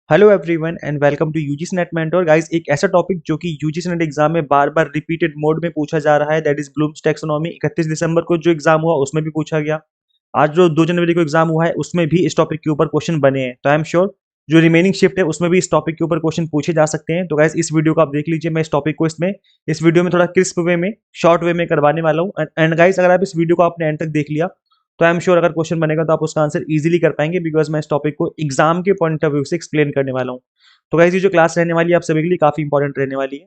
Hello everyone and welcome to UGC NET mentor guys. एक ऐसा topic जो कि यूजीसी नेट एग्जाम में बार बार रिपीटेड मोड में पूछा जा रहा है, दैट इज ब्लूम्स टैक्सोनॉमी। 31 दिसंबर को जो एग्जाम हुआ उसमें भी पूछा गया। आज जो 2 जनवरी को एग्जाम हुआ है उसमें भी इस टॉपिक के ऊपर क्वेश्चन बने हैं, तो आई एम श्योर जो रिमेनिंग शिफ्ट है उसमें भी इस टॉपिक के ऊपर क्वेश्चन पूछे जा सकते हैं। तो गाइस इस वीडियो को आप देख लीजिए। मैं इस टॉपिक को इस वीडियो में थोड़ा क्रिस्प वे में, शॉर्ट वे में करवाने वाला हूँ। एंड गाइस अगर आप इस वीडियो को आपने एंड तक देख लिया तो आई एम श्योर अगर क्वेश्चन बनेगा तो आप उसका आंसर इजीली कर पाएंगे, बिकॉज मैं इस टॉपिक को एग्जाम के पॉइंट ऑफ व्यू से एक्सप्लेन करने वाला हूँ। तो गाइस ये जो क्लास रहने वाली है आप सभी के लिए काफी इंपॉर्टेंट रहने वाली है।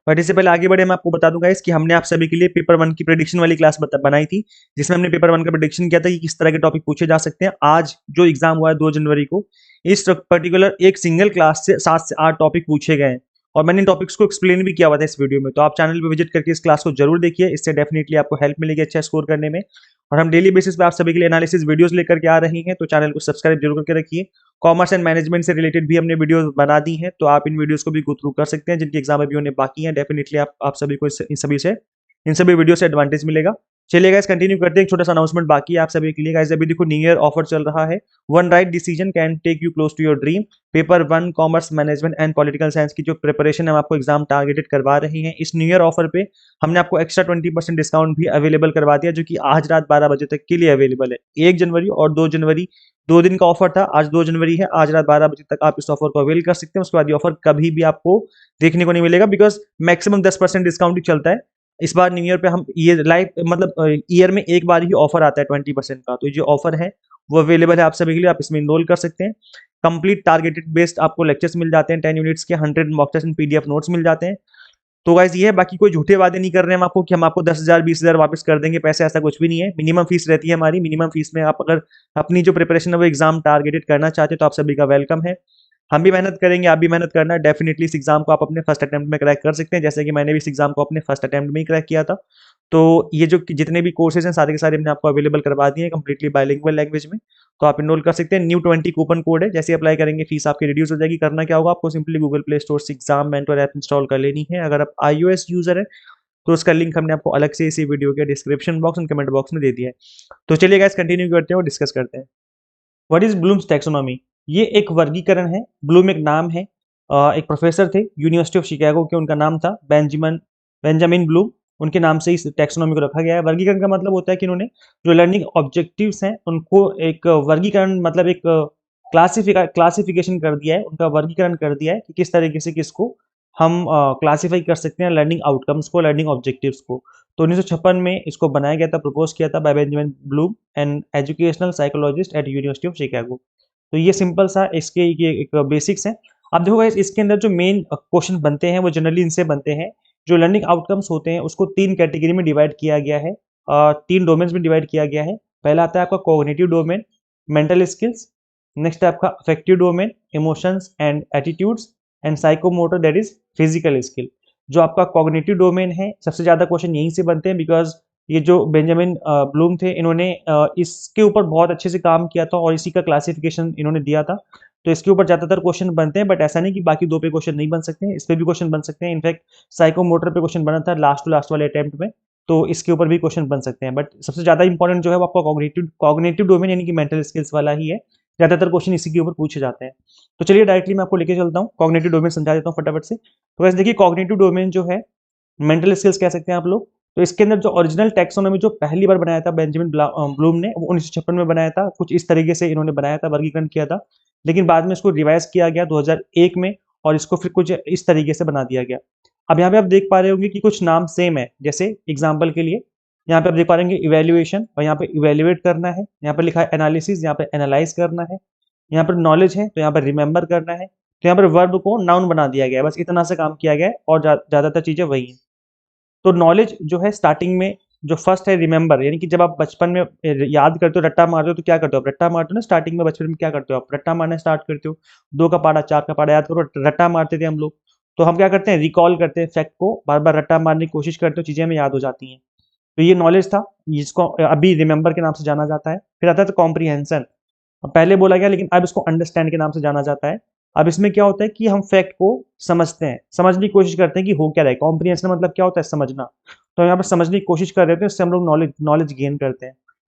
बट इससे पहले आगे बढ़े मैं आपको बता दूंगा कि हमने आप सभी के लिए पेपर वन की प्रेडिक्शन वाली क्लास बनाई थी, जिसमें हमने पेपर वन का प्रेडिक्शन किया था कि किस तरह के टॉपिक पूछे जा सकते हैं। आज जो एग्जाम हुआ है 2 जनवरी को, इस पर्टिकुलर एक सिंगल क्लास से 7 से 8 टॉपिक पूछे गए हैं और मैंने इन टॉपिक्स को एक्सप्लेन भी किया हुआ था इस वीडियो में। तो आप चैनल पर विजिट करके इस क्लास को जरूर देखिए, इससे डेफिनेटली आपको हेल्प मिलेगी अच्छा स्कोर करने में। और हम डेली बेसिस पे आप सभी के लिए एनालिसिस वीडियोस लेकर के आ रही हैं, तो चैनल को सब्सक्राइब जरूर करके रखिए। कॉमर्स एंड मैनेजमेंट से रिलेटेड भी हमने वीडियो बना दी हैं, तो आप इन वीडियोस को भी गो थ्रू कर सकते हैं जिनकी एग्जाम अभी होने बाकी हैं। डेफिनेटली आप सभी को इन सभी वीडियो से एडवांटेज मिलेगा। चलिए गाइस कंटिन्यू करते हैं। एक छोटा सा अनाउंसमेंट बाकी है आप सभी के लिए गाइस। अभी देखो न्यू ईयर ऑफर चल रहा है। One right decision can take you close to your dream. Paper one commerce management and political science की जो प्रिपरेशन है हम आपको एग्जाम टारगेटेड करवा रहे हैं। इस न्यू ईयर ऑफर पे हमने आपको एक्स्ट्रा 20% डिस्काउंट भी अवेलेबल करवा दिया, जो कि आज रात 12 बजे तक के लिए अवेलेबल है। 1 जनवरी और 2 जनवरी 2 दिन का ऑफर था। आज 2 जनवरी है, आज रात 12 बजे तक आप इस ऑफर को अवेल कर सकते हैं। उसके बाद ये ऑफर कभी भी आपको देखने को नहीं मिलेगा, बिकॉज मैक्सिमम 10% डिस्काउंट ही चलता है। इस बार न्यू ईयर पे हम ये लाइव मतलब ईयर में एक बार ही ऑफर आता है 20% का। तो ये जो ऑफर है वो अवेलेबल है आप सभी के लिए, आप इसमें इनरोल कर सकते हैं। कंप्लीट टारगेटेड बेस्ड आपको लेक्चर्स मिल जाते हैं 10 यूनिट्स के, 100 mock test and PDF notes मिल जाते हैं। तो गाइस ये है, बाकी कोई झूठे वादे नहीं कर रहे हैं हम आपको कि हम आपको 10,000 20,000 वापस कर देंगे पैसे, ऐसा कुछ भी नहीं है। मिनिमम फीस रहती है हमारी। मिनिमम फीस में आप अगर अपनी जो प्रिपरेशन है वो एग्जाम टारगेटेड करना चाहते हो तो आप सभी का वेलकम है। हम भी मेहनत करेंगे, आप भी मेहनत करना है। डेफिनेटली इस एग्जाम को आप अपने फर्स्ट अटेम्प्ट में क्रैक कर सकते हैं, जैसे कि मैंने भी इस एग्जाम को अपने फर्स्ट अटेम्प्ट में ही क्रैक किया था। तो ये जो जितने भी कोर्सेज हैं सारे के सारे हमने आपको अवेलेबल करवा दिए हैं कंप्लीटली बाइलिंगुअल लैंग्वेज में। तो आप इनरोल कर सकते हैं। न्यू 20 कूपन कोड है, जैसे अप्लाई करेंगे फीस आपकी रिड्यूस हो जाएगी। करना क्या होगा, आपको सिंपली गूगल प्ले स्टोर से एग्जाम मेंटर ऐप इंस्टॉल कर लेनी है। अगर आप iOS यूजर है तो उसका लिंक हमने आपको अलग से इसी वीडियो के description box and comment box में दे दिया है। तो चलिए गाइस कंटिन्यू करते हैं और डिस्कस करते हैं। What is Bloom's taxonomy? ये एक वर्गीकरण है। ब्लूम एक नाम है। एक प्रोफेसर थे यूनिवर्सिटी ऑफ शिकागो के, उनका नाम था बेंजामिन ब्लूम। उनके नाम से इस टैक्सोनॉमी को रखा गया है। वर्गीकरण का मतलब होता है कि उन्होंने जो लर्निंग ऑब्जेक्टिव्स हैं उनको एक वर्गीकरण मतलब एक क्लासिफिकेशन कर दिया है, उनका वर्गीकरण कर दिया है कि किस तरीके से किसको हम क्लासिफाई कर सकते हैं, लर्निंग आउटकम्स को, लर्निंग ऑब्जेक्टिव्स को। तो 1956 में इसको बनाया गया था, प्रपोज किया था by Benjamin Bloom an educational psychologist at University of Chicago. तो ये सिंपल सा इसके ये एक बेसिक्स है। अब देखो guys, इसके अंदर जो मेन क्वेश्चन बनते हैं वो जनरली इनसे बनते हैं। जो लर्निंग आउटकम्स होते हैं उसको 3 कैटेगरी में डिवाइड किया गया है, 3 डोमेन्स में डिवाइड किया गया है। पहला आता है आपका cognitive domain, mental skills. Next है आपका affective domain, emotions and attitudes. And psychomotor that is physical skill. जो आपका कॉग्निटिव डोमेन है सबसे ज्यादा क्वेश्चन यहीं से बनते हैं, बिकॉज ये जो बेंजामिन ब्लूम थे इन्होंने इसके ऊपर बहुत अच्छे से काम किया था और इसी का क्लासिफिकेशन इन्होंने दिया था। तो इसके ऊपर ज्यादातर क्वेश्चन बनते हैं, बट ऐसा नहीं कि बाकी दो पे क्वेश्चन नहीं बन सकते हैं, इस पे भी क्वेश्चन बन सकते हैं। इनफैक्ट साइकोमोटर पे क्वेश्चन बना था लास्ट टू लास्ट वाले अटेम्प्ट में, तो इसके ऊपर भी क्वेश्चन बन सकते हैं। बट सबसे ज्यादा इंपॉर्टेंट जो है वो आपका कॉग्निटिव डोमेन यानी कि मेंटल स्किल्स वाला ही है। ज्यादातर क्वेश्चन इसी के ऊपर पूछे जाते हैं। तो चलिए डायरेक्टली मैं आपको लेके चलता हूँ, कॉग्निटिव डोमेन समझा देता हूँ फटाफट से। तो वैसे देखिए कॉग्निटिव डोमेन जो है, मेंटल स्किल्स कह सकते हैं आप लोग। तो इसके अंदर जो ओरिजिनल टैक्सोनॉमी जो पहली बार बनाया था बेंजामिन ब्लूम ने, वो 1956 में बनाया था। कुछ इस तरीके से इन्होंने बनाया था, वर्गीकरण किया था। लेकिन बाद में इसको रिवाइज किया गया 2001 में और इसको फिर कुछ इस तरीके से बना दिया गया। अब यहाँ पे आप देख पा रहे होंगे कि कुछ नाम सेम है। जैसे एग्जाम्पल के लिए यहाँ पे आप देख पा रहे होंगे इवेल्युएशन, और यहाँ पे इवेल्युएट करना है। यहाँ पे लिखा है एनालिसिस, यहाँ पे एनालाइज करना है। यहाँ पर नॉलेज है तो यहाँ पर रिमेंबर करना है। तो यहाँ पर वर्ब को नाउन बना दिया गया है। बस इतना सा काम किया गया है और ज्यादातर चीजें वही हैं। तो नॉलेज जो है स्टार्टिंग में जो फर्स्ट है रिमेंबर, यानी कि जब आप बचपन में याद करते हो, रट्टा मारते हो, तो क्या करते हो आप? रट्टा मारते हो ना स्टार्टिंग में, बचपन में क्या करते हो आप? रट्टा मारना स्टार्ट करते हो। 2 का पाड़ा 4 का पाड़ा याद करो, रट्टा मारते थे हम लोग। तो हम क्या करते हैं, रिकॉल करते हैं फैक्ट को, बार बार रट्टा मारने की कोशिश करते हो, चीजें हमें याद हो जाती हैं। तो ये नॉलेज था, जिसको अभी रिमेंबर के नाम से जाना जाता है। फिर आता है तो कॉम्प्रीहेंशन। पहले बोला गया लेकिन अब इसको अंडरस्टैंड के नाम से जाना जाता है। अब इसमें क्या होता है कि हम फैक्ट को समझते हैं, समझने की कोशिश करते हैं कि हो क्या रहा है। कॉम्प्रीहेंशन मतलब क्या होता है? समझना। तो यहाँ पर समझने की कोशिश कर रहे थे, इससे हम लोग नॉलेज नॉलेज गेन करते हैं।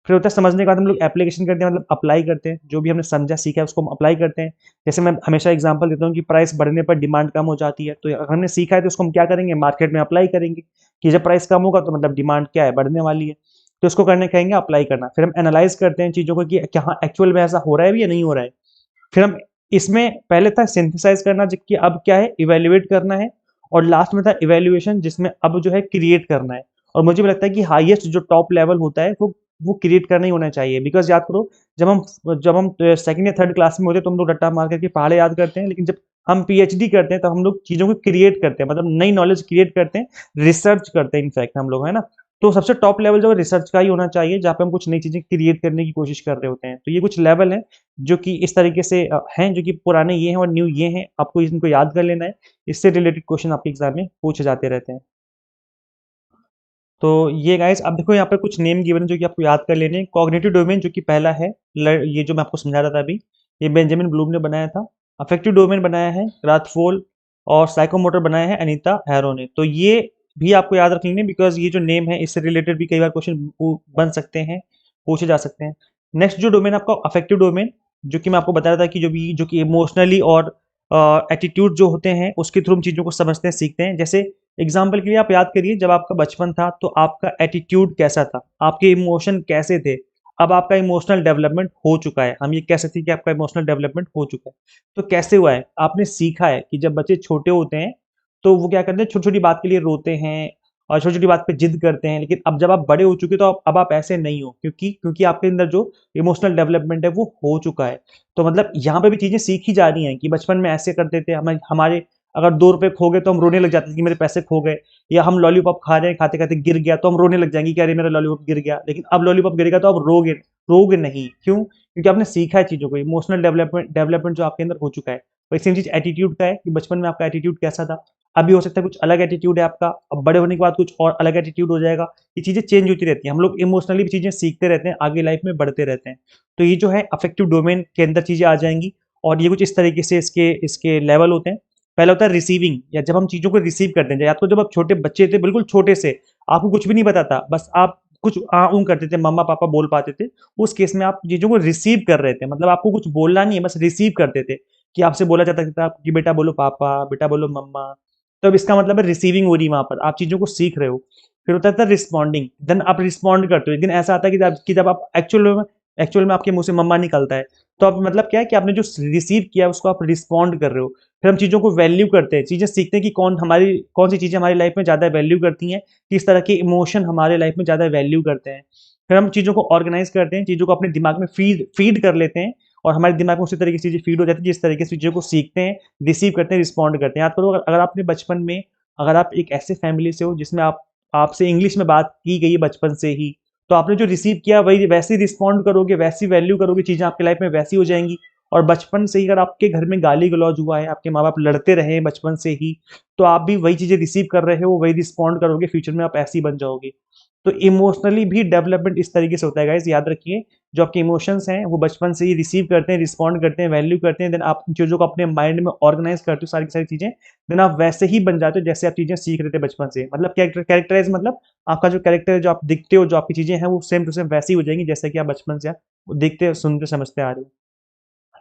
फिर होता है समझने के बाद हम लोग एप्लीकेशन करते हैं, मतलब अप्लाई करते हैं, जो भी हमने समझा सीखा है उसको हम अप्लाई करते हैं। जैसे मैं हमेशा एग्जांपल देता हूँ कि प्राइस बढ़ने पर डिमांड कम हो जाती है, तो अगर हमने सीखा है तो उसको हम क्या करेंगे, मार्केट में अप्लाई करेंगे कि जब प्राइस कम होगा तो मतलब डिमांड क्या है, बढ़ने वाली है, तो उसको करने कहेंगे अप्लाई करना। फिर हम एनालाइज करते हैं चीज़ों को कि क्या एक्चुअल में ऐसा हो रहा है भी या नहीं हो रहा है। फिर हम इसमें पहले था सिंथेसाइज करना, जबकि अब क्या है, इवेल्युएट करना है। और लास्ट में था इवेल्युएशन, जिसमें अब जो है क्रिएट करना है। और मुझे भी लगता है कि हाईएस्ट जो टॉप लेवल होता है वो क्रिएट करना ही होना चाहिए। बिकॉज याद करो, जब हम सेकंड या थर्ड क्लास में होते हैं तो हम लोग रट्टा मार करके पहाड़े याद करते हैं, लेकिन जब हम पीएचडी करते हैं तो हम लोग चीजों को क्रिएट करते हैं, मतलब नई नॉलेज क्रिएट करते हैं, रिसर्च करते हैं इनफैक्ट हम लोग, है ना। तो सबसे टॉप लेवल जो है रिसर्च का ही होना चाहिए, जहाँ पे हम कुछ नई चीजें क्रिएट करने की कोशिश कर रहे होते हैं। तो ये कुछ लेवल है जो कि इस तरीके से हैं, जो कि पुराने ये हैं और न्यू ये हैं, आपको इनको याद कर लेना है। इससे रिलेटेड क्वेश्चन आपके एग्जाम में पूछे जाते रहते हैं। तो ये गाइस, अब देखो यहाँ पर कुछ नेम गिवन है जो कि आपको याद कर लेने हैं। कॉग्निटिव डोमेन जो कि पहला है, ये जो मैं आपको समझा रहा था अभी, ये बेंजामिन ब्लूम ने बनाया था। अफेक्टिव डोमेन बनाया है राथफोल, और साइकोमोटर बनाया है अनीता हैरो ने। तो ये भी आपको याद रख लेंगे, बिकॉज ये जो नेम है इससे रिलेटेड भी कई बार क्वेश्चन बन सकते हैं, पूछे जा सकते हैं। नेक्स्ट जो डोमेन आपका अफेक्टिव डोमेन, जो कि मैं आपको बता रहा था कि जो कि इमोशनली और एटीट्यूड जो होते हैं उसके थ्रू हम चीज़ों को समझते हैं, सीखते हैं। जैसे एग्जाम्पल के लिए आप याद करिए, जब आपका बचपन था तो आपका एटीट्यूड कैसा था, आपके इमोशन कैसे थे। अब आपका इमोशनल डेवलपमेंट हो चुका है, हम ये कह सकते हैं कि आपका इमोशनल डेवलपमेंट हो चुका है। तो कैसे हुआ है, आपने सीखा है कि जब बच्चे छोटे होते हैं तो वो क्या करते हैं, छोटी छोटी बात के लिए रोते हैं और छोटी छोटी बात पे जिद करते हैं। लेकिन अब जब आप बड़े हो चुके तो अब आप ऐसे नहीं हो, क्योंकि क्योंकि आपके अंदर जो इमोशनल डेवलपमेंट है वो हो चुका है। तो मतलब यहाँ पे भी चीजें सीखी जा रही हैं कि बचपन में ऐसे करते थे, हमें हमारे अगर 2 रुपए खो गए तो हम रोने लग जाते थे कि मेरे पैसे खो गए। या हम लॉलीपॉप खा रहे हैं, खाते खाते गिर गया तो हम रोने लग जाएंगे कि अरे मेरा लॉलीपॉप गिर गया। लेकिन अब लॉलीपॉप गिरेगा तो अब रोगे रोगे नहीं, क्यों? क्योंकि आपने सीखा है चीजों को, इमोशनल डेवलपमेंट जो आपके अंदर हो चुका है। वही सेम चीज एटीट्यूड का है कि बचपन में आपका एटीट्यूड कैसा था, अभी हो सकता है कुछ अलग एटीट्यूड है आपका, अब बड़े होने के बाद कुछ और अलग एटीट्यूड हो जाएगा। ये चीजें चेंज होती रहती हैं, हम लोग इमोशनली भी चीजें सीखते रहते हैं, आगे लाइफ में बढ़ते रहते हैं। तो ये जो है अफेक्टिव डोमेन के अंदर चीजें आ जाएंगी। और ये कुछ इस तरीके से इसके इसके लेवल होते हैं। पहला होता है रिसीविंग, या जब हम चीजों को रिसीव करते हैं, या तो जब आप छोटे बच्चे थे, बिल्कुल छोटे से, आपको कुछ भी नहीं पता था, बस आप कुछ आ ऊँ करते थे, मम्मा पापा बोल पाते थे। उस केस में आप चीजों को रिसीव कर रहे थे, मतलब आपको कुछ बोलना नहीं है, बस रिसीव करते थे कि आपसे बोला जाता था कि बेटा बोलो पापा, बेटा बोलो मम्मा। तो अब इसका मतलब है रिसीविंग हो रही है, वहां पर आप चीजों को सीख रहे हो। फिर होता था रिस्पॉन्डिंग, देन आप रिस्पॉन्ड करते हो। लेकिन ऐसा आता है कि जब आप एक्चुअल में आपके मुंह से मम्मा निकलता है, तो आप मतलब क्या है कि आपने जो रिसीव किया उसको आप रिस्पॉन्ड कर रहे हो। फिर हम चीज़ों को वैल्यू करते हैं, चीज़ें सीखते हैं कि कौन सी चीज़ें हमारी लाइफ में ज़्यादा वैल्यू करती हैं, किस तरह के इमोशन हमारे लाइफ में ज़्यादा वैल्यू करते हैं। फिर हम चीज़ों को ऑर्गेनाइज करते हैं, चीज़ों को अपने दिमाग में फीड फीड कर लेते हैं, और हमारे दिमाग में उसी तरीके से चीज़ें फीड हो जाती है जिस तरीके से चीज़ों को सीखते हैं, रिसीव करते हैं, रिस्पॉन्ड करते हैं। याद करो, अगर आपने बचपन में, अगर आप एक ऐसे फैमिली से हो जिसमें आपसे इंग्लिश में बात की गई है बचपन से ही, तो आपने जो रिसीव किया वही वैसे ही रिस्पॉन्ड करोगे, वैसी वैल्यू करोगे, चीज़ें आपकी लाइफ में वैसी हो जाएंगी। और बचपन से ही अगर आपके घर में गाली गलौज हुआ है, आपके माँ बाप लड़ते रहे हैं बचपन से ही, तो आप भी वही चीज़ें रिसीव कर रहे हो, वही रिस्पॉन्ड करोगे, फ्यूचर में आप ऐसे ही बन जाओगे। तो इमोशनली भी डेवलपमेंट इस तरीके से होता है गाइस, याद रखिए। जो आपके इमोशंस हैं वो बचपन से ही रिसीव करते हैं, रिस्पॉन्ड करते हैं, वैल्यू करते हैं, देन आप उन चीज़ों को अपने माइंड में ऑर्गेनाइज करते हो, सारी की सारी चीज़ें, देन आप वैसे ही बन जाते हो जैसे आप चीज़ें सीख रहे थे बचपन से। मतलब कैरेक्टराइज, मतलब आपका जो कैरेक्टर, जो आप दिखते हो, जो आपकी चीज़ें हैं वो सेम टू सेम वैसी हो जाएंगी जैसे कि आप बचपन से दिखते सुनते समझते आ रहे हो।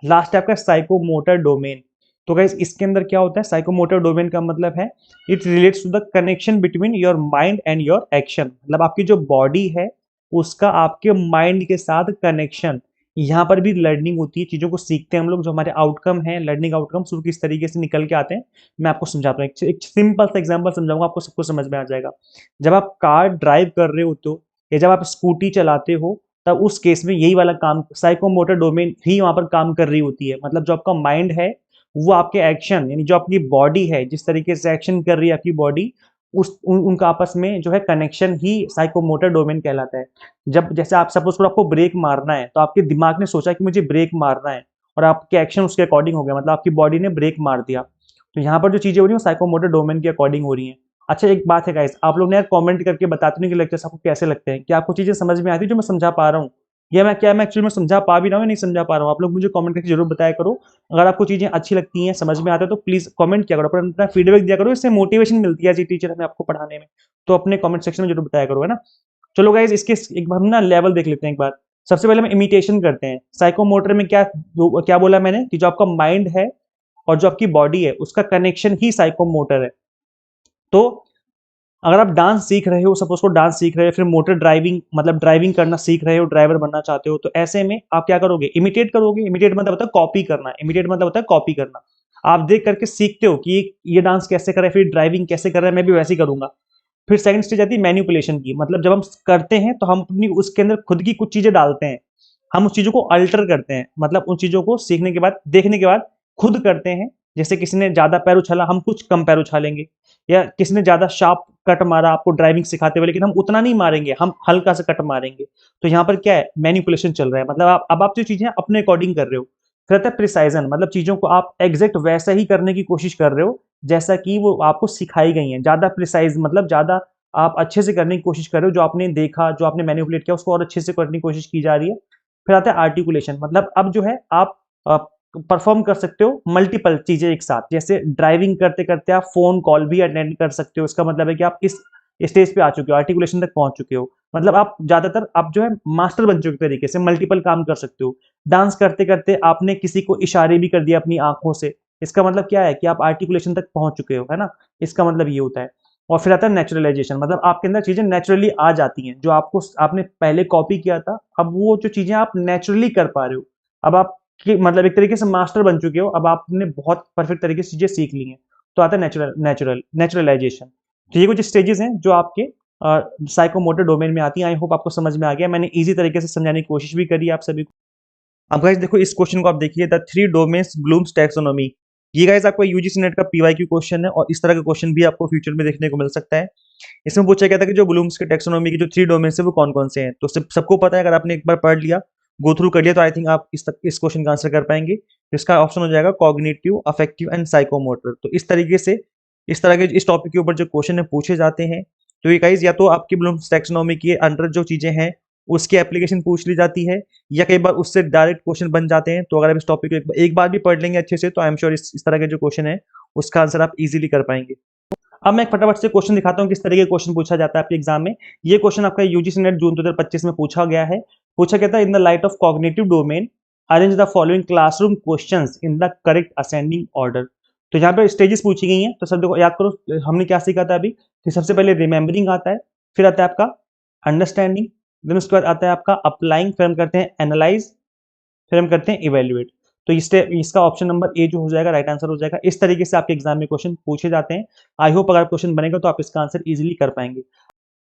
लास्ट है आपका साइकोमोटर डोमेन। तो गाइस इसके अंदर क्या होता है, साइकोमोटर डोमेन का मतलब है it relates to the connection between your mind and your action. मतलब आपकी जो बॉडी है उसका आपके माइंड के साथ कनेक्शन। यहाँ पर भी लर्निंग होती है, चीजों को सीखते हैं हम लोग, जो हमारे आउटकम है, लर्निंग आउटकम्स वो किस तरीके से निकल के आते हैं, मैं आपको समझाता हूँ। एक सिंपल सा एग्जांपल समझाऊंगा, आपको सबको समझ में आ जाएगा। जब आप कार ड्राइव कर रहे होते हो या जब आप स्कूटी चलाते हो, तब उस केस में यही वाला काम साइकोमोटर डोमेन ही वहां पर काम कर रही होती है। मतलब जो आपका माइंड है वो आपके एक्शन, यानी जो आपकी बॉडी है जिस तरीके से एक्शन कर रही है आपकी बॉडी, उनका आपस में जो है कनेक्शन ही साइकोमोटर डोमेन कहलाता है। जब जैसे आप सपोज करो आपको ब्रेक मारना है, तो आपके दिमाग ने सोचा कि मुझे ब्रेक मारना है, और आपके एक्शन उसके अकॉर्डिंग हो गया, मतलब आपकी बॉडी ने ब्रेक मार दिया। तो यहाँ पर जो चीजें हो रही है वो साइकोमोटर डोमेन के अकॉर्डिंग हो रही है। अच्छा एक बात है गाइस, आप लोग ने यार कमेंट करके बताते नहीं कि लेक्चर्स आपको कैसे लगते हैं, क्या आपको चीजें समझ में आती है जो मैं समझा पा रहा हूँ, या मैं एक्चुअली में समझा पा भी रहा हूँ या नहीं समझा पा रहा हूँ। आप लोग मुझे कमेंट करके जरूर बताया करो। अगर आपको चीजें अच्छी लगती हैं, समझ में आता है, तो प्लीज कमेंट किया करो, अपना फीडबैक दिया करो, इससे मोटिवेशन मिलती है एज ए टीचर हमें आपको पढ़ाने में। तो अपने कमेंट सेक्शन में जरूर बताया करो, है ना। चलो गाइज इसके एक बार हम ना लेवल देख लेते हैं एक बार। सबसे पहले हम इमिटेशन करते हैं। साइकोमोटर में क्या बोला मैंने कि जो आपका माइंड है और जो आपकी बॉडी है उसका कनेक्शन ही साइकोमोटर है। तो अगर आप डांस सीख रहे हो, सपोज को डांस सीख रहे हो, फिर मोटर ड्राइविंग मतलब ड्राइविंग करना सीख रहे हो, ड्राइवर बनना चाहते हो, तो ऐसे में आप क्या करोगे, इमिटेट करोगे। इमिटेट मतलब होता है कॉपी करना, इमिटेट मतलब होता है कॉपी करना। आप देख करके सीखते हो कि ये डांस कैसे करे, फिर ड्राइविंग कैसे कर रहा है, मैं भी वैसे ही करूंगा। फिर सेकंड स्टेज आती है मैनिपुलेशन की, मतलब जब हम करते हैं तो हम अपनी उसके अंदर खुद की कुछ चीजें डालते हैं, हम उस चीजों को अल्टर करते हैं, मतलब उन चीजों को सीखने के बाद, देखने के बाद खुद करते हैं। जैसे किसी ने ज्यादा पैर उछाला, हम कुछ कम पैर उछालेंगे, या किसी ने ज्यादा शार्प कट मारा आपको ड्राइविंग सिखाते हुए, लेकिन हम उतना नहीं मारेंगे, हम हल्का सा कट मारेंगे। तो यहाँ पर क्या है, मैनिपुलेशन चल रहा है, मतलब आप जो चीजें अपने अकॉर्डिंग कर रहे हो। फिर आता है प्रिसाइजन, मतलब चीजों को आप एग्जैक्ट वैसा ही करने की कोशिश कर रहे हो जैसा कि वो आपको सिखाई गई है। ज्यादा प्रिसाइज मतलब ज्यादा आप अच्छे से करने की कोशिश कर रहे हो, जो आपने देखा, जो आपने मैनिपुलेट किया, उसको और अच्छे से करने की कोशिश की जा रही है। फिर आता है आर्टिकुलेशन, मतलब अब जो है आप परफॉर्म कर सकते हो मल्टीपल चीजें एक साथ। जैसे ड्राइविंग करते करते आप फोन कॉल भी अटेंड कर सकते हो, इसका मतलब है कि आप इस स्टेज पे आ चुके हो, आर्टिकुलेशन तक पहुंच चुके हो। मतलब आप ज्यादातर आप जो है मास्टर बन चुके तरीके से, मल्टीपल काम कर सकते हो। डांस करते करते आपने किसी को इशारे भी कर दिया अपनी आंखों से, इसका मतलब क्या है कि आप आर्टिकुलेशन तक पहुंच चुके हो, है ना। इसका मतलब ये होता है। और फिर आता है नेचुरलाइजेशन, मतलब आपके अंदर चीजें नेचुरली आ जाती हैं, जो आपने पहले कॉपी किया था, अब वो जो चीजें आप नेचुरली कर पा रहे हो। अब आप मतलब एक तरीके से मास्टर बन चुके हो, अब आपने बहुत परफेक्ट तरीके से चीजें सीख ली हैं। तो आता है नेचुरलाइजेशन। तो ये कुछ स्टेजेस हैं जो आपके साइकोमोटर डोमेन में आती हैं। आई होप आपको समझ में आ गया, मैंने इजी तरीके से समझाने की कोशिश भी करी है आप सभी को। अब गाइस देखो इस क्वेश्चन को आप देखिए, the three domains Bloom's taxonomy. ये गाइस आपका यूजीसी नेट का पीवाईक्यू क्वेश्चन है, और इस तरह का क्वेश्चन भी आपको फ्यूचर में देखने को मिल सकता है। इसमें पूछा गया था कि जो ब्लूम्स के टैक्सोनॉमी के जो थ्री डोमेन्स है वो कौन कौन से हैं। तो सबको पता है, अगर आपने एक बार पढ़ लिया, गो थ्रू कर लिया, तो आई थिंक आप इस क्वेश्चन का आंसर कर पाएंगे। तो इसका ऑप्शन हो जाएगा कॉग्निटिव, अफेक्टिव एंड साइकोमोटर। तो इस तरीके से इस तरह के इस टॉपिक के ऊपर जो क्वेश्चन है पूछे जाते हैं। तो ये गाइस या तो आपकी ब्लूम्स टैक्सोनॉमी के अंडर जो चीजें हैं उसकी एप्लीकेशन पूछ ली जाती है, या कई बार उससे डायरेक्ट क्वेश्चन बन जाते हैं। तो अगर आप इस टॉपिक को एक बार भी पढ़ लेंगे अच्छे से, तो आई एम श्योर इस तरह के जो क्वेश्चन है उसका आंसर आप इजीली कर पाएंगे। अब मैं फटाफट से क्वेश्चन दिखाता हूँ किस तरीके का क्वेश्चन पूछा जाता है आपके एग्जाम में। ये क्वेश्चन आपका यूजीसी नेट जून 2025 में पूछा गया है। पूछा गया था, in the light of cognitive domain arrange the following classroom questions in the correct ascending order. तो यहाँ पे स्टेजेस पूछी गई हैं, तो सब देखो याद करो हमने क्या सीखा था अभी। कि सबसे पहले रिमेंबरिंग आता है, फिर आता है आपका अंडरस्टैंडिंग, देन उसके बाद आता है आपका अप्लाइंग, फिर हम करते हैं एनालाइज, फिर हम करते हैं इवेल्युएट। तो इसका ऑप्शन नंबर ए जो हो जाएगा राइट आंसर हो जाएगा। इस तरीके से आपके एग्जाम में क्वेश्चन पूछे जाते हैं। आई होप अगर क्वेश्चन बनेगा तो आप इसका आंसर इजीली कर पाएंगे।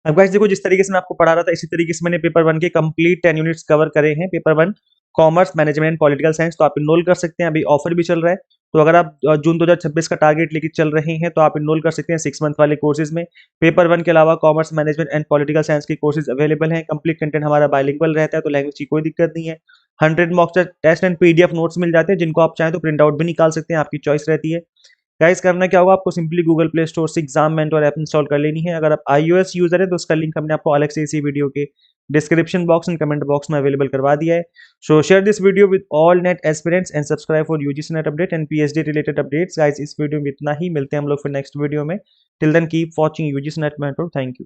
अब गाइस देखो, जिस तरीके से मैं आपको पढ़ा रहा था इसी तरीके से मैंने पेपर 1 के कंप्लीट 10 यूनिट्स कवर करे हैं। Paper 1 commerce, management, political science. तो आप इनरोल कर सकते हैं, अभी ऑफर भी चल रहा है। तो अगर आप जून 2026 का टारगेट लेके चल रहे हैं तो आप इनरोल कर सकते हैं 6 मंथ वाले कोर्सेज में। पेपर 1 के अलावा commerce, management and political science के कोर्सेज अवेलेबल हैं। कंप्लीट कंटेंट हमारा बाइलिंगुअल रहता है, तो लैंग्वेज की कोई दिक्कत नहीं है। 100 mock test and PDF notes मिल जाते हैं, जिनको आप चाहें तो प्रिंट आउट भी निकाल सकते हैं, आपकी चॉइस रहती है। गाइस करना क्या होगा, आपको सिंपली गूगल प्ले स्टोर से एग्जाम मेंटोर ऐप इंस्टॉल कर लेनी है। अगर आप iOS यूजर है तो उसका लिंक हमने आपको अलग से इसी वीडियो के description box and comment box में अवेलेबल करवा दिया है। So share this video with all NET aspirants and subscribe for UGC NET update and PhD related updates. Guys इस वीडियो में इतना ही, मिलते हैं हम लोग फिर नेक्स्ट वीडियो में। Till then keep watching UGC NET mentor. Thank you.